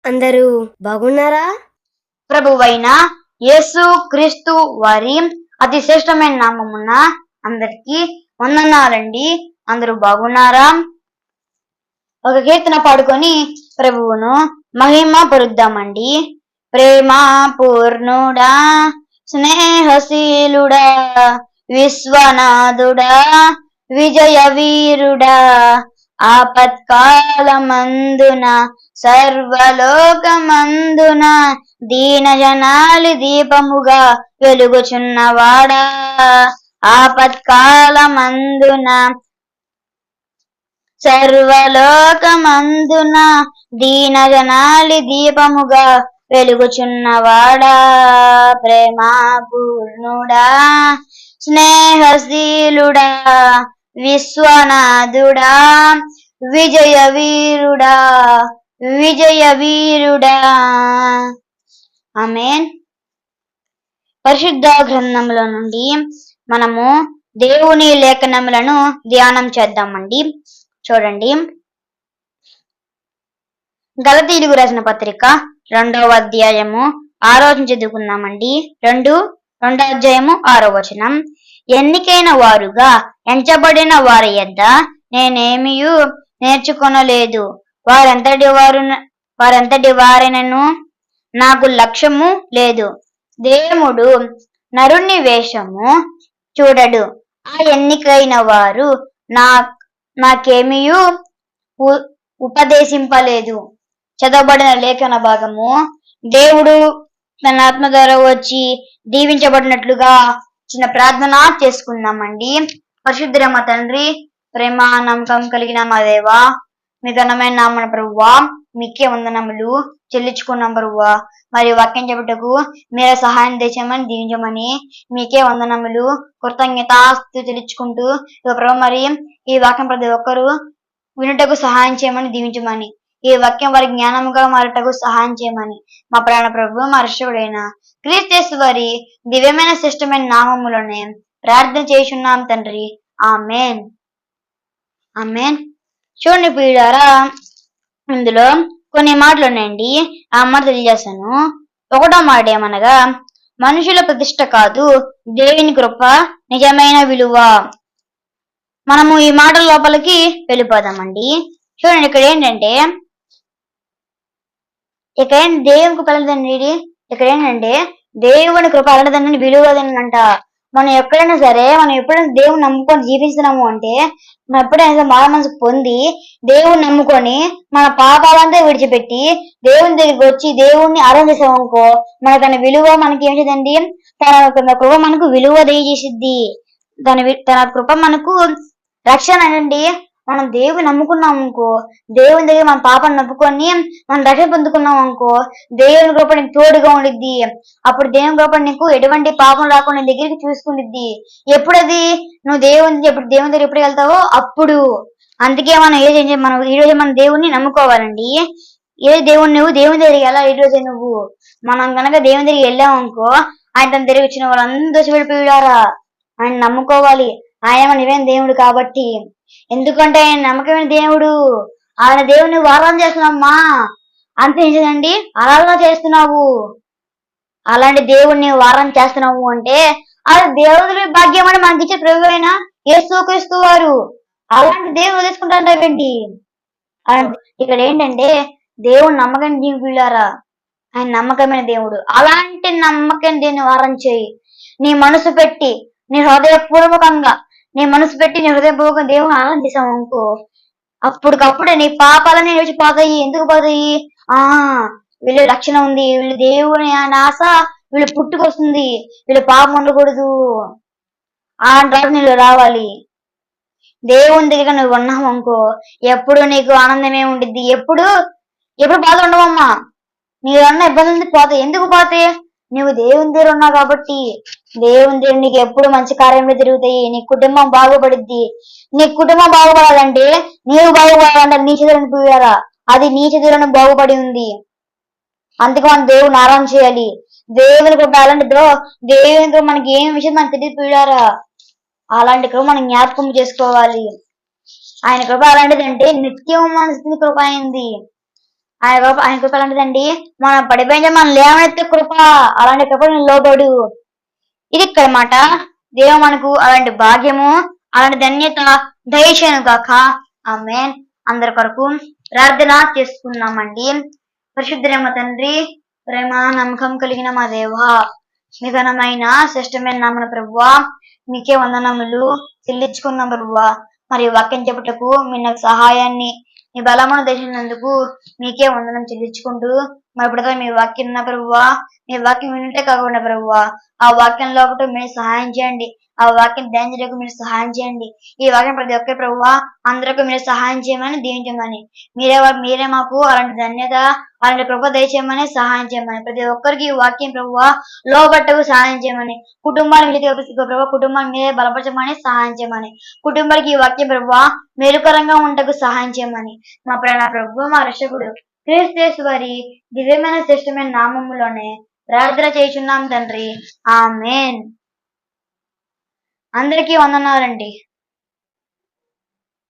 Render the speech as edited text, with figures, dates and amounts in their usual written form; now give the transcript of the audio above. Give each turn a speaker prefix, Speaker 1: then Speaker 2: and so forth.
Speaker 1: అందరూ బాగున్నారా?
Speaker 2: ప్రభువైన యేసు క్రీస్తు వారి అతి శ్రేష్టమైన నామమున అందరికీ వందనాలండి. అందరూ బాగున్నారా? ఒక కీర్తన పాడుకొని ప్రభువును మహిమ పరుద్దామండి. ప్రేమ పూర్ణుడా, స్నేహశీలుడా, విశ్వనాథుడా, విజయ వీరుడా, ఆపత్కాలమందున సర్వలోకమందున దీనజనాలి దీపముగా వెలుగుచున్నవాడా, ఆపత్కాలమందున సర్వలోకమందున దీనజనాలి దీపముగా వెలుగుచున్నవాడా, ప్రేమ పూర్ణుడా, స్నేహశీలుడా, విశ్వనాథుడా, విజయ వీరుడా, విజయ వీరుడా. ఆమేన్. పరిశుద్ధ గ్రంథముల నుండి మనము దేవుని లేఖనములను ధ్యానం చేద్దామండి. చూడండి, గలతీయులకు రాసిన పత్రిక 2వ అధ్యాయము 6వ చదువుకుందామండి. 2వ అధ్యాయము 6వ వచనం. ఎన్నికైన వారుగా ఎంచబడిన వారి యొద్ద నేనేమియూ నేర్చుకొనలేదు, వారంతటి వారైనను నాకు లక్ష్యము లేదు. దేవుడు నరుని వేషము చూడడు. ఆ ఎన్నికైన వారు నాకేమియూ ఉపదేశింపలేదు. చదవబడిన లేఖన భాగము దేవుడు తన ఆత్మ ద్వారా వచ్చి దీవించబడినట్లుగా చిన్న ప్రార్థన చేసుకుందామండి. పరిశుద్ధుడైన మా తండ్రి, ప్రేమ నమ్మకం కలిగిన మా దేవా, మీ ఘనమైన నామన ప్రభువా, మీకే వందనములు చెల్లించుకున్నాం ప్రభువా. మరి వాక్యం చెప్పుటకు మీరే సహాయం తెచ్చమని దీవించమని మీకే వందనములు కృతజ్ఞతాస్తుతులు చెల్లించుకుంటూ ప్రభు, మరి ఈ వాక్యం ప్రతి ఒక్కరూ వినుటకు సహాయం చేయమని దీవించమని, ఈ వాక్యం వారి జ్ఞానముగా మారటకు సహాయం చేయమని మా ప్రాణ ప్రభు, మా రక్షకుడైన క్రీస్తు వారి దివ్యమైన శ్రేష్టమైన నామములోనే ప్రార్థన చేయుచున్నాం తండ్రి. ఆమేన్. ఆమేన్. చూడండి ప్రియులారా, ఇందులో కొన్ని మాటలు ఉన్నాయండి. ఆ మాట తెలియజేస్తాను. 1వ మాట ఏమనగా, మనుషుల ప్రతిష్ట కాదు, దేవుని కృప నిజమైన విలువ. మనము ఈ మాటల లోపలికి వెళ్ళిపోదామండి. చూడండి, ఇక్కడ ఏంటంటే దేవుని కృప అలాంటిదండి. ఇక్కడ ఏంటంటే దేవుని కృప అలాంటిదని విలువదంట. మనం ఎక్కడైనా సరే, మనం ఎప్పుడైనా దేవుని నమ్ముకొని జీవిస్తున్నాము అంటే, మనం ఎప్పుడైనా మార మనసు పొంది దేవుని నమ్ముకొని మన పాపాలంతా విడిచిపెట్టి దేవుని దగ్గరికి వచ్చి దేవుణ్ణి ఆరాధిస్తామనుకో, తన విలువ మనకి ఏం చేద్దండి, తన కృప మనకు విలువ దయచేసిద్ది. తన కృప మనకు రక్షణ అండి. మనం దేవుని నమ్ముకున్నాం అనుకో, దేవుని దగ్గర మన పాపను నమ్ముకొని మనం రక్షణ పొందుకున్నాం అనుకో, దేవుని కృప నీకు తోడుగా ఉండిద్ది. అప్పుడు దేవుని కృప నీకు ఎటువంటి పాపం రాకుండా నీ దగ్గరికి చూసుకుండిద్ది. ఎప్పుడది నువ్వు దేవుని దగ్గర ఎప్పుడు వెళ్తావో అప్పుడు. అందుకే మనం ఈ రోజు మన దేవుణ్ణి నమ్ముకోవాలండి. నువ్వు దేవుని దగ్గరికి వెళ్ళాలి. ఈ రోజే మనం కనుక దేవుని దగ్గరికి వెళ్ళామనుకో, ఆయన తన దగ్గర వచ్చిన వాళ్ళందరూ వెళ్ళిపోయారా, ఆయన నమ్ముకోవాలి. ఆయన నివేం దేవుడు కాబట్టి. ఎందుకంటే ఆయన నమ్మకమైన దేవుడు. ఆయన దేవుని నువ్వు ఆరాధన చేస్తున్నావమ్మా, అంతే ఏంటండి, ఆరాధన చేస్తున్నావు. అలాంటి దేవుడిని ఆరాధన చేస్తున్నావు అంటే అది దేవుడి భాగ్యం అని మనకి ఇచ్చే ప్రభు అయిన యేసుక్రీస్తు వారు. అలాంటి దేవుడు తీసుకుంటారేంటి? ఇక్కడ ఏంటంటే దేవుడు నమ్మకమైన జీవులారా, ఆయన నమ్మకమైన దేవుడు. అలాంటి నమ్మకమైన దేవుని ఆరాధన చేయి. నీ మనసు పెట్టి, నీ హృదయపూర్వకంగా నీ హృదయపూర్వకంగా దేవుని ఆరాధన చేసావు అనుకో, అప్పటికప్పుడే నీ పాపాలన్నీ పోతాయి. ఎందుకు పోతాయి? వీళ్ళ రక్షణ ఉంది, వీళ్ళు దేవుని ఆశ వీళ్ళు పుట్టుకొస్తుంది, వీళ్ళు పాపం ఉండకూడదు ఆ నీళ్ళు రావాలి. దేవుని దగ్గర నువ్వు ఉన్నావు అనుకో, ఎప్పుడు నీకు ఆనందమే ఉండిద్ది. ఎప్పుడు బాధ ఉండవమ్మా. నీవన్న ఇబ్బంది పోతాయి. ఎందుకు పోతాయి? నువ్వు దేవుని దగ్గర ఉన్నావు కాబట్టి. దేవుని దగ్గర నీకు ఎప్పుడు మంచి కార్యంలో జరుగుతాయి. నీ కుటుంబం బాగుపడిద్ది. నీ కుటుంబం బాగుపడాలంటే, నీవు బాగుపడాలంటే నీ చేతులను పోయారా, అది నీ చేతులను బాగుపడి ఉంది. అందుకే మనం దేవుని ఆరాధన చేయాలి. దేవుని కృప అలాంటిదో, దేవుని కృప మనకి ఏం విషయం మనకు తెలియపోయారా, అలాంటి కృప మనం జ్ఞాపకం చేసుకోవాలి. ఆయన కృప అలాంటిదంటే నిత్యం మనసుని కృప అయింది. ఆయన కృప అలాంటిదండి. మనం పడిపోయిన మనం లేవనెత్తే కృప. అలాంటి కృప లోబడు. ఇది ఇక్కడ మాట. దేవుడు మనకు అలాంటి భాగ్యము, అలాంటి ధన్యత దయచేయను గాక. ఆమేన్. అందరి కొరకు ప్రార్థన చేసుకున్నామండి. పరిశుద్ధుడైన తండ్రి, ప్రేమ నమ్మకం కలిగిన మా దేవా, మీ ఘనమైన శ్రేష్టమైన నామన ప్రభువా, మీకే వందనములు చెల్లించుకున్నాం ప్రభువా. మరి వాక్యం చెప్పుటకు మీ నాకు సహాయాన్ని, మీ బలమును దర్శించినందుకు మీకే వందనం చెల్లించుకుంటూ, మరి ఇప్పుడు మీ వాక్యం ఉన్న ప్రభువా, మీ వాక్యం వినుంటే కాకుండా ప్రభువా, ఆ వాక్యంలో ఒకటి మీరు సహాయం చేయండి. ఆ వాక్యం ధ్యానించడానికి మీరు సహాయం చేయండి. ఈ వాక్యం ప్రతి ఒక్కరి ప్రభువా అందరికీ మీరు సహాయం చేయమని దీవించమని, మీరే మాకు అలాంటి ధన్యత, అలాంటి కృప దయచేయమని, సహాయం చేయమని, ప్రతి ఒక్కరికి ఈ వాక్యం ప్రభువా లోబట్టకు సహాయం చేయమని, కుటుంబాన్ని ప్రభావ కుటుంబాన్ని మీరే బలపరచమని, సహాయం చేయమని, కుటుంబానికి ఈ వాక్యం ప్రభువా మేలుకరంగా ఉండకు సహాయం చేయమని, మా ప్రాణ ప్రభు మా రక్షకుడు క్రీస్తు వారి దివ్యమైన శ్రేష్టమైన నామములోనే ప్రార్థన చేయుచున్నాం తండ్రి. ఆమేన్. అందరికీ వందనాలండి.